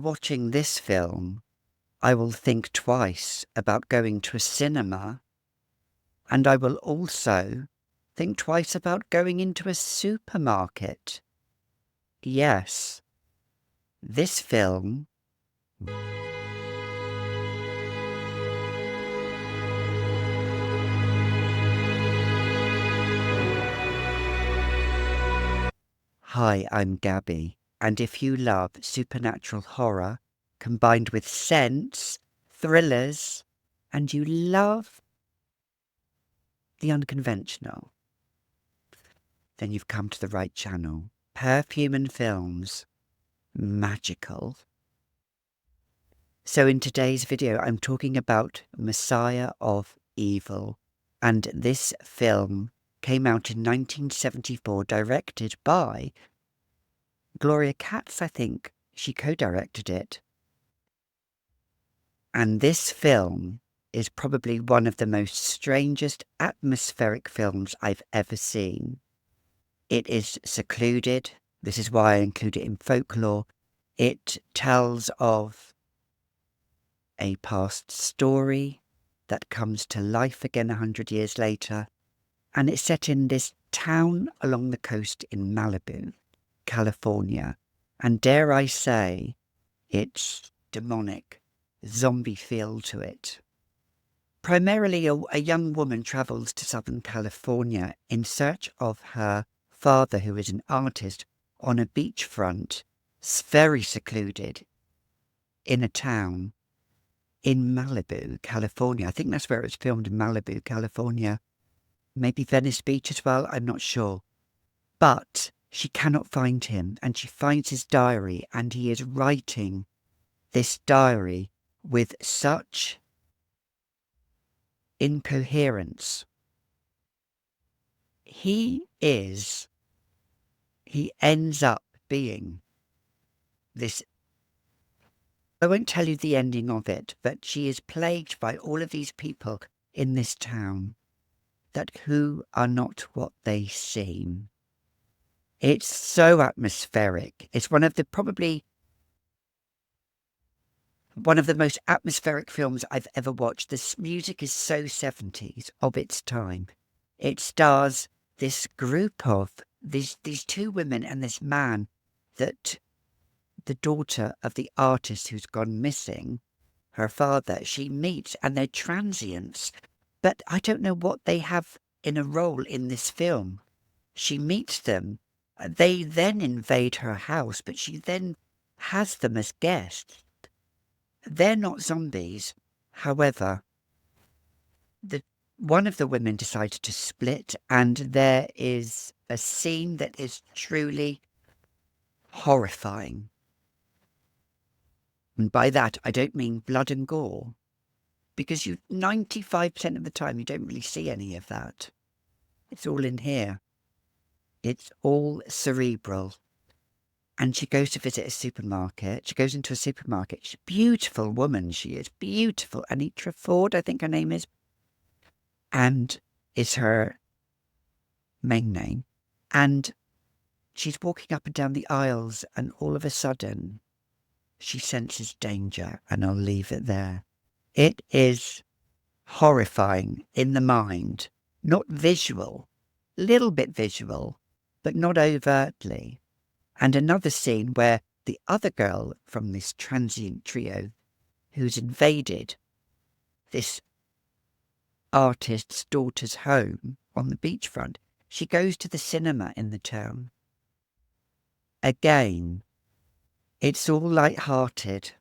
Watching this film, I will think twice about going to a cinema, and I will also think twice about going into a supermarket. Yes, this film. Hi, I'm Gabby, and if you love supernatural horror combined with sense, thrillers, and you love the unconventional, then you've come to the right channel. Perfume and Films. Magical. So in today's video, I'm talking about Messiah of Evil, and this film came out in 1974, directed by Gloria Katz, I think. She co-directed it. And this film is probably one of the most strangest atmospheric films I've ever seen. It is secluded. This is why I include it in folklore. It tells of a past story that comes to life again 100 years later. And it's set in this town along the coast in Malibu, California. And dare I say, it's demonic, zombie feel to it. Primarily, a young woman travels to Southern California in search of her father, who is an artist, on a beachfront, very secluded, in a town in Malibu, California. I think that's where it was filmed, in Malibu, California. Maybe Venice Beach as well, I'm not sure. But she cannot find him, and she finds his diary, and he is writing this diary with such incoherence. He ends up being this. I won't tell you the ending of it, but she is plagued by all of these people in this town that who are not what they seem. It's so atmospheric. It's one of the most atmospheric films I've ever watched. This music is so 70s of its time. It stars this group of these two women and this man, that the daughter of the artist who's gone missing, her father, she meets, and they're transients. But I don't know what they have in a role in this film. She meets them. They then invade her house, but she then has them as guests. They're not zombies. However, one of the women decided to split, and there is a scene that is truly horrifying. And by that, I don't mean blood and gore, because 95% of the time you don't really see any of that. It's all in here. It's all cerebral. And she goes to visit a supermarket. She goes into a supermarket. She's a beautiful woman. She is beautiful. Anitra Ford, I think her name is. And is her main name. And she's walking up and down the aisles, and all of a sudden she senses danger, and I'll leave it there. It is horrifying in the mind, not visual, little bit visual, but not overtly. And another scene where the other girl from this transient trio who's invaded this artist's daughter's home on the beachfront, she goes to the cinema in the town. Again, it's all light-hearted,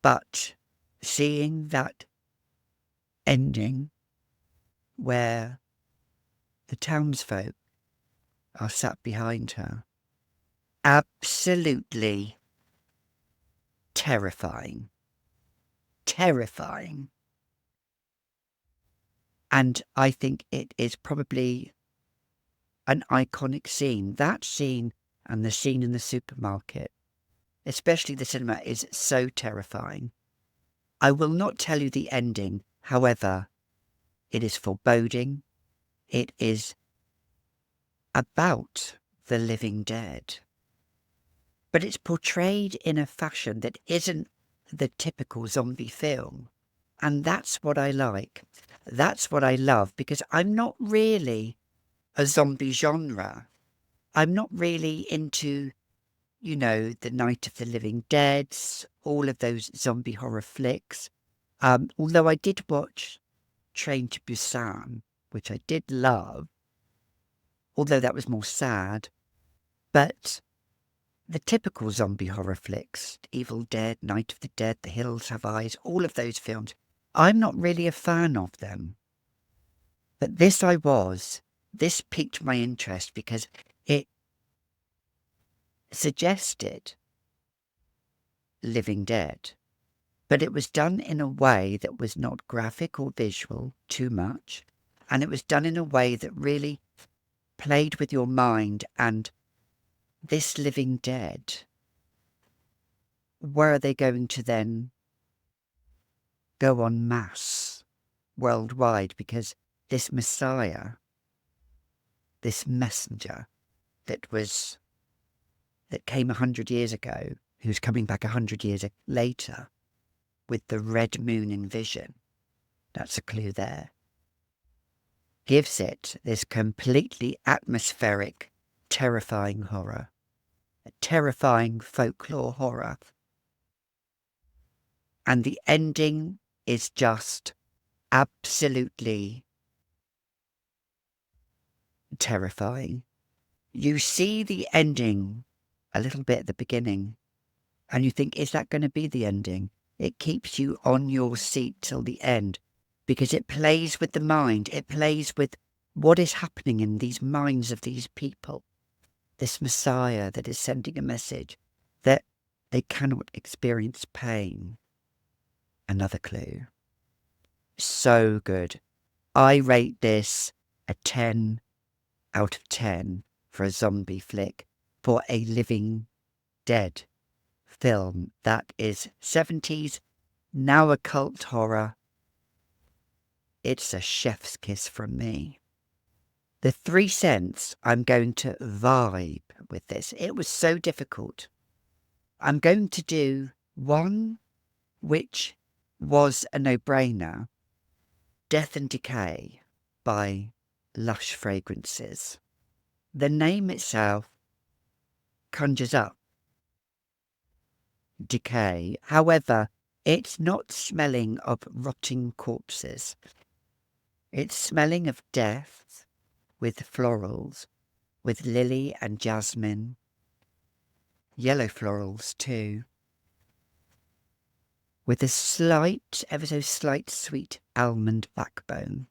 but seeing that ending where the townsfolk are sat behind her, absolutely terrifying. Terrifying. And I think it is probably an iconic scene. That scene and the scene in the supermarket, especially the cinema, is so terrifying. I will not tell you the ending. However, it is foreboding. It is about the living dead. but it's portrayed in a fashion that isn't the typical zombie film. And that's what I like. That's what I love, because I'm not really a zombie genre. I'm not really into, the Night of the Living Deads, all of those zombie horror flicks. Although I did watch Train to Busan, which I did love, although that was more sad. But the typical zombie horror flicks, Evil Dead, Night of the Dead, The Hills Have Eyes, all of those films, I'm not really a fan of them. But this I was. This piqued my interest because it suggested Living Dead, but it was done in a way that was not graphic or visual too much, and it was done in a way that really played with your mind. And this Living Dead, where are they going to then go en masse worldwide? Because this Messiah, this messenger that came 100 years ago, who's coming back 100 years later with the red moon in vision, that's a clue there, gives it this completely atmospheric, terrifying horror, a terrifying folklore horror. And the ending is just absolutely terrifying. You see the ending a little bit at the beginning, and you think, is that going to be the ending? It keeps you on your seat till the end, because it plays with the mind. It plays with what is happening in these minds of these people. This Messiah that is sending a message that they cannot experience pain. Another clue. So good. I rate this a 10 out of 10 for a zombie flick, for a Living Dead film that is 70s, now a cult horror. It's a chef's kiss from me. The 3 cents, I'm going to vibe with this. It was so difficult. I'm going to do one which was a no-brainer, Death and Decay by Lush Fragrances. The name itself conjures up decay. However, it's not smelling of rotting corpses. It's smelling of death with florals, with lily and jasmine, yellow florals too, with a slight, ever so slight sweet almond backbone.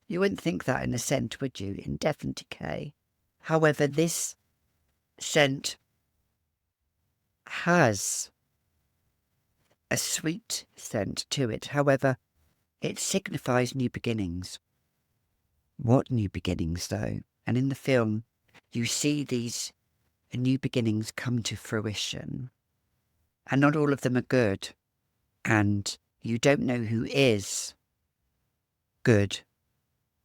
You wouldn't think that in a scent, would you, in Death and Decay? However, this scent has a sweet scent to it. However, it signifies new beginnings. What new beginnings, though? And in the film, you see these new beginnings come to fruition. And not all of them are good. And you don't know who is good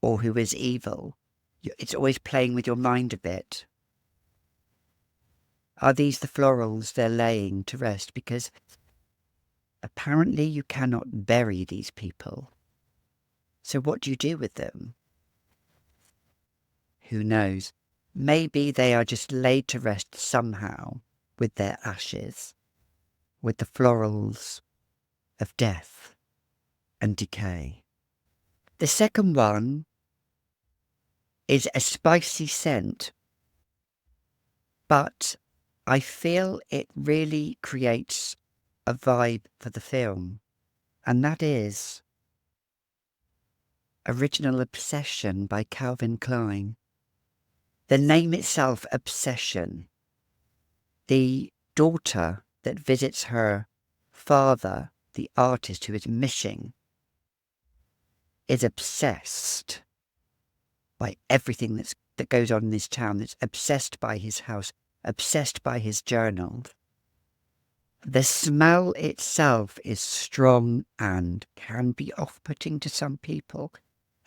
or who is evil. It's always playing with your mind a bit. Are these the florals they're laying to rest? Because apparently you cannot bury these people. So what do you do with them? Who knows? Maybe they are just laid to rest somehow with their ashes, with the florals of death and decay. The second one is a spicy scent, but I feel it really creates a vibe for the film, and that is Original Obsession by Calvin Klein. The name itself, Obsession. The daughter that visits her father, the artist who is missing, is obsessed by everything that goes on in this town. That's obsessed by his house, obsessed by his journal. The smell itself is strong and can be off-putting to some people.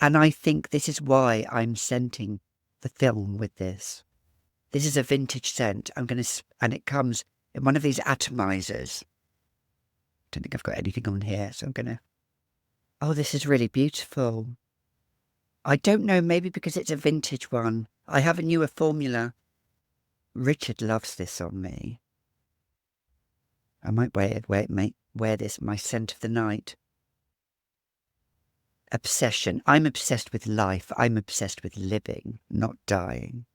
And I think this is why I'm scenting the film with this. This is a vintage scent. And it comes in one of these atomizers. Don't think I've got anything on here, so I'm going to... Oh, this is really beautiful. I don't know, maybe because it's a vintage one. I have a newer formula. Richard loves this on me. I might wear this, my scent of the night. Obsession. I'm obsessed with life. I'm obsessed with living, not dying.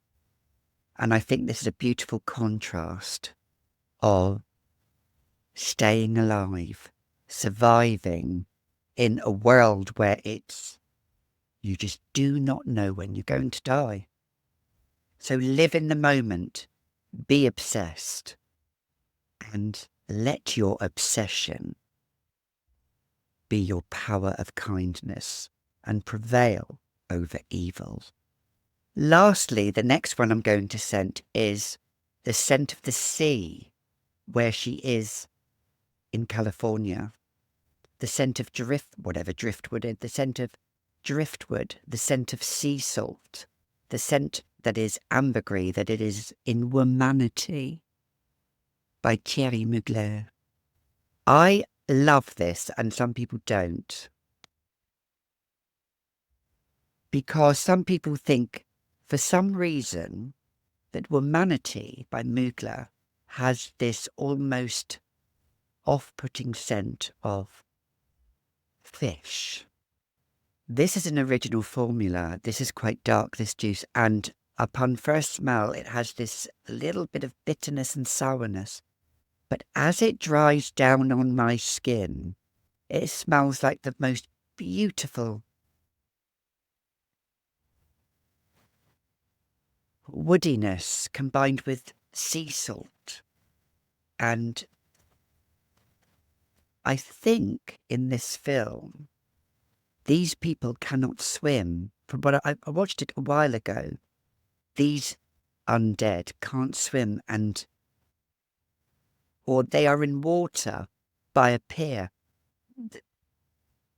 And I think this is a beautiful contrast of staying alive, surviving in a world where you just do not know when you're going to die. So live in the moment, be obsessed, and let your obsession be your power of kindness and prevail over evil. Lastly, the next one I'm going to scent is the scent of the sea, where she is in California. The scent of driftwood, the scent of driftwood, the scent of sea salt, the scent that is ambergris, that it is in Womanity by Thierry Mugler. I love this, and some people don't. Because some people think, for some reason, that Womanity by Mugler has this almost off-putting scent of fish. This is an original formula. This is quite dark, this juice, and upon first smell it has this little bit of bitterness and sourness. But as it dries down on my skin, it smells like the most beautiful woodiness combined with sea salt. And I think in this film, these people cannot swim. From what I watched it a while ago, these undead can't swim, or they are in water by a pier.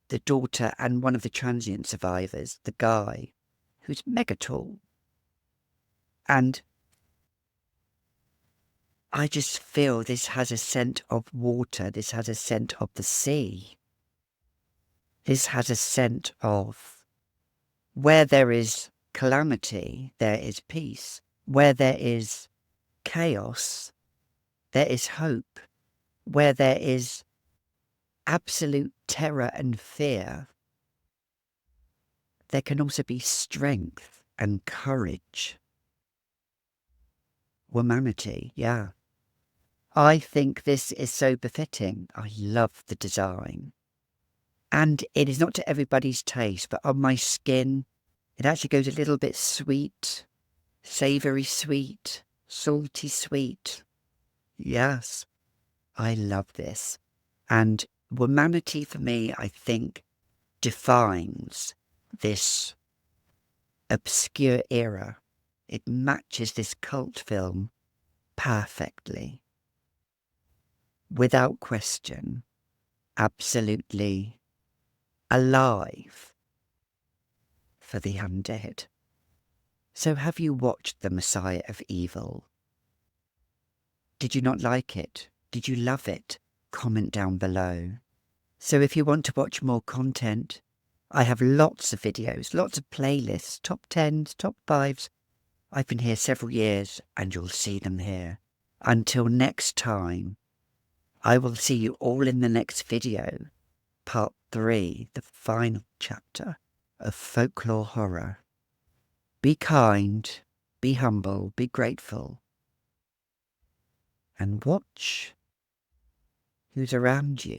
The daughter and one of the transient survivors, the guy, who's mega tall. And I just feel this has a scent of water. This has a scent of the sea. This has a scent of where there is calamity, there is peace. Where there is chaos, there is hope. Where there is absolute terror and fear, there can also be strength and courage. Womanity, yeah. I think this is so befitting. I love the design. And it is not to everybody's taste, but on my skin, it actually goes a little bit sweet, savoury sweet, salty sweet. Yes, I love this. And Womanity for me, I think, defines this obscure era. It matches this cult film perfectly. Without question, absolutely alive for the undead. So have you watched The Messiah of Evil? Did you not like it? Did you love it? Comment down below. So if you want to watch more content, I have lots of videos, lots of playlists, top 10s, top 5s. I've been here several years and you'll see them here. Until next time, I will see you all in the next video, part 3, the final chapter of folklore horror. Be kind, be humble, be grateful, and watch who's around you.